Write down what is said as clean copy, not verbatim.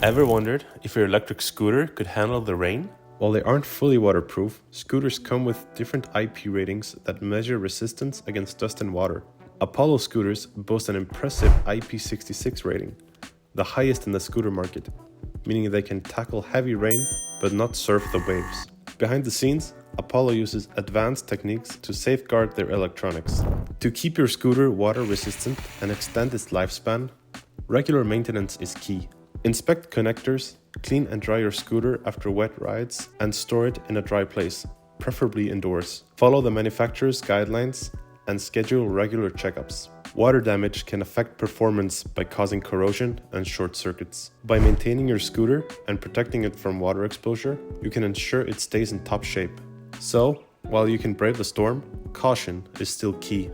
Ever wondered if your electric scooter could handle the rain? While they aren't fully waterproof, scooters come with different IP ratings that measure resistance against dust and water. Apollo scooters boast an impressive IP66 rating, the highest in the scooter market, meaning they can tackle heavy rain but not surf the waves. Behind the scenes, Apollo uses advanced techniques to safeguard their electronics. To keep your scooter water resistant and extend its lifespan, regular maintenance is key. Inspect connectors, clean and dry your scooter after wet rides, and store it in a dry place, preferably indoors. Follow the manufacturer's guidelines and schedule regular checkups. Water damage can affect performance by causing corrosion and short circuits. By maintaining your scooter and protecting it from water exposure, you can ensure it stays in top shape. So, while you can brave the storm, caution is still key.